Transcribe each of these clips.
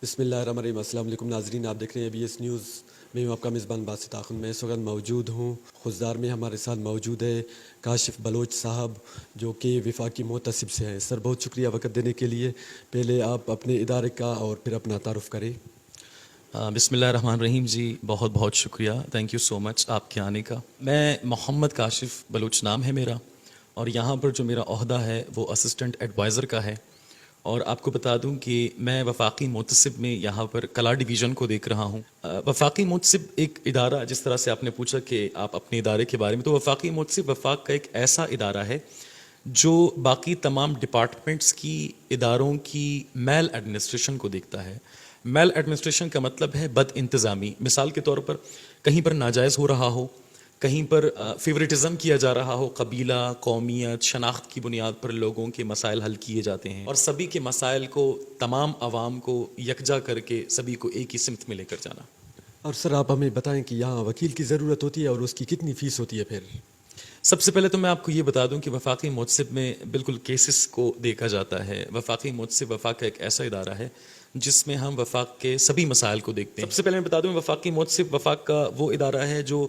بسم اللہ الرحمن الرحیم۔ السلام علیکم ناظرین، آپ دیکھ رہے ہیں ABS نیوز۔ میں ہوں آپ کا میزبان باسط آخر۔ میں اس وقت موجود ہوں خضدار میں۔ ہمارے ساتھ موجود ہے کاشف بلوچ صاحب جو کہ وفاقی محتسب سے ہیں۔ سر بہت شکریہ وقت دینے کے لیے۔ پہلے آپ اپنے ادارے کا اور پھر اپنا تعارف کریں۔ بسم اللہ الرحمن الرحیم جی، بہت بہت شکریہ، تھینک یو سو مچ آپ کے آنے کا۔ میں محمد کاشف بلوچ نام ہے میرا، اور یہاں پر جو میرا عہدہ ہے وہ اسسٹنٹ ایڈوائزر کا ہے۔ اور آپ کو بتا دوں کہ میں وفاقی محتسب میں یہاں پر کلا ڈویژن کو دیکھ رہا ہوں۔ وفاقی محتسب ایک ادارہ، جس طرح سے آپ نے پوچھا کہ آپ اپنے ادارے کے بارے میں، تو وفاقی محتسب وفاق کا ایک ایسا ادارہ ہے جو باقی تمام ڈپارٹمنٹس کی اداروں کی میل ایڈمنسٹریشن کو دیکھتا ہے۔ میل ایڈمنسٹریشن کا مطلب ہے بد انتظامی۔ مثال کے طور پر کہیں پر ناجائز ہو رہا ہو، کہیں پر فیوریٹزم کیا جا رہا ہو، قبیلہ، قومیت، شناخت کی بنیاد پر لوگوں کے مسائل حل کیے جاتے ہیں، اور سبھی کے مسائل کو تمام عوام کو یکجا کر کے سبھی کو ایک ہی سمت میں لے کر جانا۔ اور سر آپ ہمیں بتائیں کہ یہاں وکیل کی ضرورت ہوتی ہے اور اس کی کتنی فیس ہوتی ہے پھر؟ سب سے پہلے تو میں آپ کو یہ بتا دوں کہ وفاقی محتسب میں بالکل کیسز کو دیکھا جاتا ہے۔ وفاقی محتسب وفاق کا ایک ایسا ادارہ ہے جس میں ہم وفاق کے سبھی مسائل کو دیکھتے ہیں۔ سب سے پہلے میں بتا دوں وفاقی محتسب وفاق کا وہ ادارہ ہے جو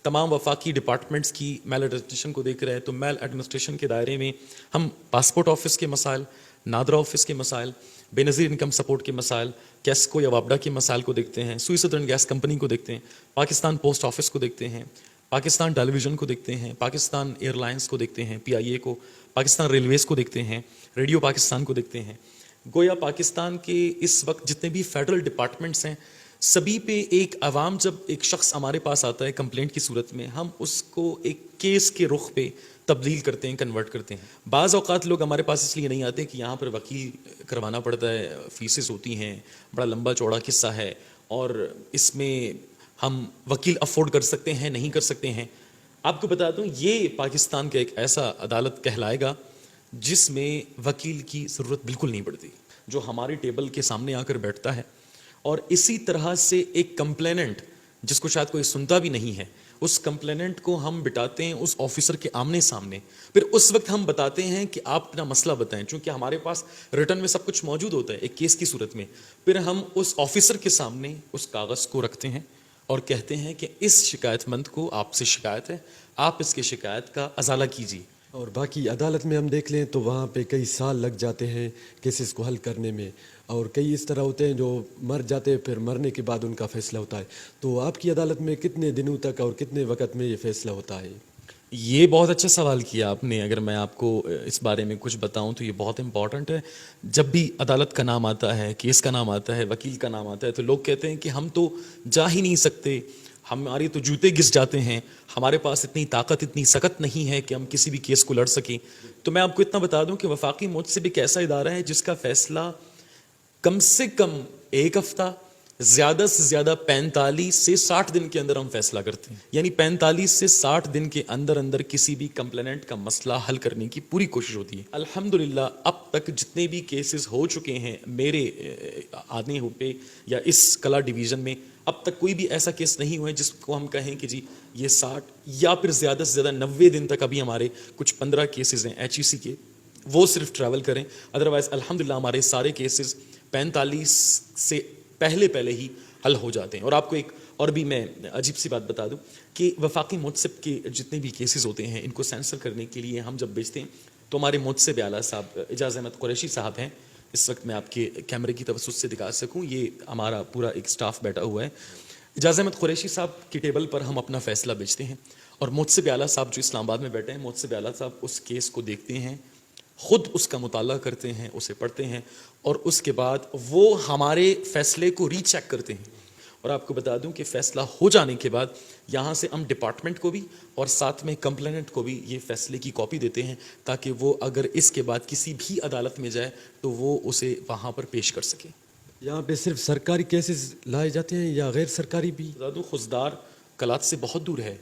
تمام وفاقی ڈپارٹمنٹس کی میل ایڈمنسٹریشن کو دیکھ رہے ہیں۔ تو میل ایڈمنسٹریشن کے دائرے میں ہم پاسپورٹ آفس کے مسائل، نادرا آفس کے مسائل، بے نظیر انکم سپورٹ کے مسائل، کیسکو یا وابڈا کے مسائل کو دیکھتے ہیں، سوئی سدرن گیس کمپنی کو دیکھتے ہیں، پاکستان پوسٹ آفس کو دیکھتے ہیں، پاکستان ٹیلی ویژن کو دیکھتے ہیں، پاکستان ایئر لائنس کو دیکھتے ہیں، PIA کو، پاکستان ریلویز کو دیکھتے ہیں، ریڈیو پاکستان کو دیکھتے ہیں۔ گویا پاکستان کے اس وقت جتنے بھی فیڈرل ڈپارٹمنٹس ہیں، سبھی پہ ایک عوام، جب ایک شخص ہمارے پاس آتا ہے کمپلینٹ کی صورت میں، ہم اس کو ایک کیس کے رخ پہ تبدیل کرتے ہیں، کنورٹ کرتے ہیں۔ بعض اوقات لوگ ہمارے پاس اس لیے نہیں آتے کہ یہاں پر وکیل کروانا پڑتا ہے، فیسز ہوتی ہیں، بڑا لمبا چوڑا قصہ ہے، اور اس میں ہم وکیل افورڈ کر سکتے ہیں نہیں کر سکتے ہیں۔ آپ کو بتا دوں یہ پاکستان کا ایک ایسا عدالت کہلائے گا جس میں وکیل کی ضرورت بالکل نہیں پڑتی، جو ہمارے ٹیبل کے سامنے آ کر بیٹھتا ہے، اور اسی طرح سے ایک کمپلیننٹ جس کو شاید کوئی سنتا بھی نہیں ہے، اس کمپلیننٹ کو ہم بٹاتے ہیں اس آفیسر کے آمنے سامنے، پھر اس وقت ہم بتاتے ہیں کہ آپ اپنا مسئلہ بتائیں، چونکہ ہمارے پاس ریٹن میں سب کچھ موجود ہوتا ہے ایک کیس کی صورت میں۔ پھر ہم اس آفیسر کے سامنے اس کاغذ کو رکھتے ہیں اور کہتے ہیں کہ اس شکایت مند کو آپ سے شکایت ہے، آپ اس کی شکایت کا ازالہ کیجیے۔ اور باقی عدالت میں ہم دیکھ لیں تو وہاں پہ کئی سال لگ جاتے ہیں کیسز کو حل کرنے میں، اور کئی اس طرح ہوتے ہیں جو مر جاتے ہیں، پھر مرنے کے بعد ان کا فیصلہ ہوتا ہے۔ تو آپ کی عدالت میں کتنے دنوں تک اور کتنے وقت میں یہ فیصلہ ہوتا ہے؟ یہ بہت اچھا سوال کیا آپ نے۔ اگر میں آپ کو اس بارے میں کچھ بتاؤں تو یہ بہت امپورٹنٹ ہے۔ جب بھی عدالت کا نام آتا ہے، کیس کا نام آتا ہے، وکیل کا نام آتا ہے، تو لوگ کہتے ہیں کہ ہم تو جا ہی نہیں سکتے، ہمارے تو جوتے گھس جاتے ہیں، ہمارے پاس اتنی طاقت، اتنی سکت نہیں ہے کہ ہم کسی بھی کیس کو لڑ سکیں۔ تو میں آپ کو اتنا بتا دوں کہ وفاقی محتسب ایک ایسا ادارہ ہے جس کا فیصلہ کم سے کم ایک ہفتہ، زیادہ سے زیادہ 45 سے 60 دن کے اندر ہم فیصلہ کرتے ہیں۔ یعنی 45 سے 60 دن کے اندر اندر کسی بھی کمپلیننٹ کا مسئلہ حل کرنے کی پوری کوشش ہوتی ہے۔ الحمدللہ اب تک جتنے بھی کیسز ہو چکے ہیں میرے آنے پہ یا اس کلا ڈویژن میں، اب تک کوئی بھی ایسا کیس نہیں ہوا ہے جس کو ہم کہیں کہ جی یہ 60 یا پھر زیادہ سے زیادہ 90 دن تک، ابھی ہمارے کچھ 15 کیسز ہیں HEC کے، وہ صرف ٹریول کریں۔ ادروائز الحمدللہ ہمارے سارے کیسز 45 سے پہلے ہی حل ہو جاتے ہیں۔ اور آپ کو ایک اور بھی میں عجیب سی بات بتا دوں کہ وفاقی محتسب کے جتنے بھی کیسز ہوتے ہیں ان کو سینسر کرنے کے لیے ہم جب بیچتے ہیں تو ہمارے محتسب اعلیٰ صاحب اعجاز احمد قریشی صاحب ہیں، اس وقت میں آپ کے کیمرے کی توسط سے دکھا سکوں، یہ ہمارا پورا ایک سٹاف بیٹھا ہوا ہے۔ اعجاز احمد قریشی صاحب کی ٹیبل پر ہم اپنا فیصلہ بیچتے ہیں، اور محتسب اعلیٰ صاحب جو اسلام آباد میں بیٹھے ہیں، محتسب اعلیٰ صاحب اس کیس کو دیکھتے ہیں، خود اس کا مطالعہ کرتے ہیں، اسے پڑھتے ہیں، اور اس کے بعد وہ ہمارے فیصلے کو ری چیک کرتے ہیں۔ اور آپ کو بتا دوں کہ فیصلہ ہو جانے کے بعد یہاں سے ہم ڈپارٹمنٹ کو بھی اور ساتھ میں کمپلیننٹ کو بھی یہ فیصلے کی کاپی دیتے ہیں، تاکہ وہ اگر اس کے بعد کسی بھی عدالت میں جائے تو وہ اسے وہاں پر پیش کر سکے۔ یہاں پہ صرف سرکاری کیسز لائے جاتے ہیں یا غیر سرکاری بھی؟ بتا دوں خضدار کلات سے بہت دور ہے،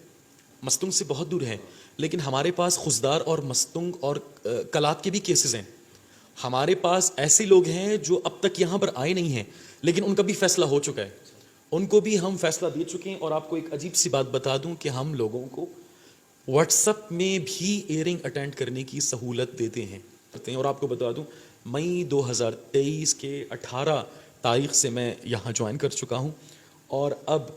مستنگ سے بہت دور ہے، لیکن ہمارے پاس خضدار اور مستنگ اور کلات کے بھی کیسز ہیں۔ ہمارے پاس ایسے لوگ ہیں جو اب تک یہاں پر آئے نہیں ہیں لیکن ان کا بھی فیصلہ ہو چکا ہے، ان کو بھی ہم فیصلہ دے چکے ہیں۔ اور آپ کو ایک عجیب سی بات بتا دوں کہ ہم لوگوں کو واٹس ایپ میں بھی ایئرنگ اٹینڈ کرنے کی سہولت دیتے ہیں۔ اور آپ کو بتا دوں مئی 2023 کے 18 تاریخ سے میں یہاں جوائن کر چکا ہوں، اور اب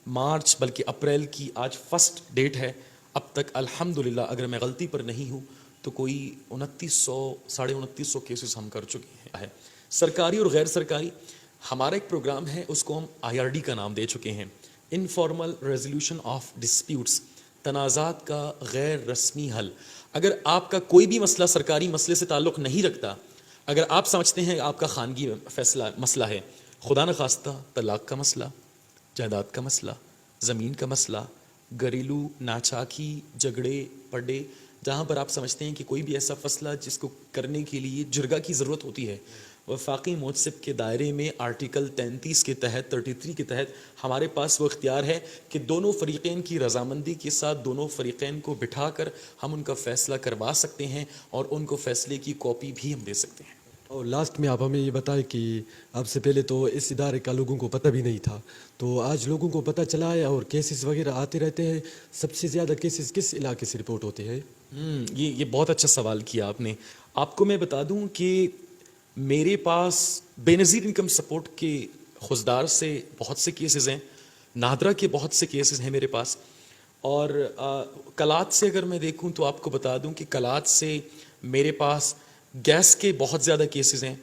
مارچ بلکہ اپریل کی آج فرسٹ ڈیٹ ہے، اب تک الحمدللہ اگر میں غلطی پر نہیں ہوں تو کوئی 2900 کیسز ہم کر چکے ہیں. سرکاری اور غیر سرکاری ہمارا ایک پروگرام ہے، اس کو ہم IRD کا نام دے چکے ہیں، انفارمل ریزولوشن آف ڈسپیوٹس، تنازعات کا غیر رسمی حل. اگر آپ کا کوئی بھی مسئلہ سرکاری مسئلے سے تعلق نہیں رکھتا، اگر آپ سمجھتے ہیں آپ کا خانگی مسئلہ ہے، خدا نخواستہ طلاق کا مسئلہ، جائیداد کا مسئلہ، زمین کا مسئلہ، گھریلو ناچاکی، جھگڑے پڑے، جہاں پر آپ سمجھتے ہیں کہ کوئی بھی ایسا فیصلہ جس کو کرنے کے لیے جرگہ کی ضرورت ہوتی ہے، وفاقی مہذب کے دائرے میں آرٹیکل 33 کے تحت 33 کے تحت ہمارے پاس وہ اختیار ہے کہ دونوں فریقین کی رضامندی کے ساتھ دونوں فریقین کو بٹھا کر ہم ان کا فیصلہ کروا سکتے ہیں، اور ان کو فیصلے کی کاپی بھی ہم دے سکتے ہیں. اور لاسٹ میں آپ ہمیں یہ بتائیں کہ آپ سے پہلے تو اس ادارے کا لوگوں کو پتہ بھی نہیں تھا، تو آج لوگوں کو پتہ چلا ہے اور کیسز وغیرہ آتے رہتے ہیں. سب سے زیادہ کیسز کس علاقے سے رپورٹ ہوتے ہیں؟ یہ بہت اچھا سوال کیا آپ نے. آپ کو میں بتا دوں کہ میرے پاس بے نظیر انکم سپورٹ کے خزدار سے بہت سے کیسز ہیں، نادرا کے بہت سے کیسز ہیں میرے پاس، اور کلات سے اگر میں دیکھوں تو آپ کو بتا دوں کہ کلات سے میرے پاس گیس کے بہت زیادہ کیسز ہیں،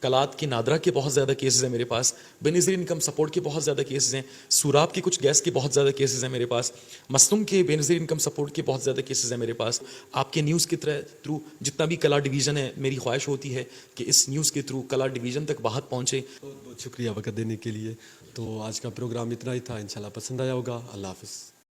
کلات کے نادرا کے بہت زیادہ کیسز ہیں میرے پاس، بے نظیر انکم سپورٹ کے بہت زیادہ کیسز ہیں، سوراب کے کچھ گیس کے بہت زیادہ کیسز ہیں میرے پاس، مستنگ کے بے نظیر انکم سپورٹ کے بہت زیادہ کیسز ہیں میرے پاس. آپ کے نیوز کے تھرو جتنا بھی کلا ڈویژن ہے، میری خواہش ہوتی ہے کہ اس نیوز کے تھرو کلا ڈویژن تک بات پہنچے. بہت بہت شکریہ وقت دینے کے لیے. تو آج کا پروگرام اتنا ہی تھا، انشاءاللہ پسند آیا ہوگا. اللہ حافظ.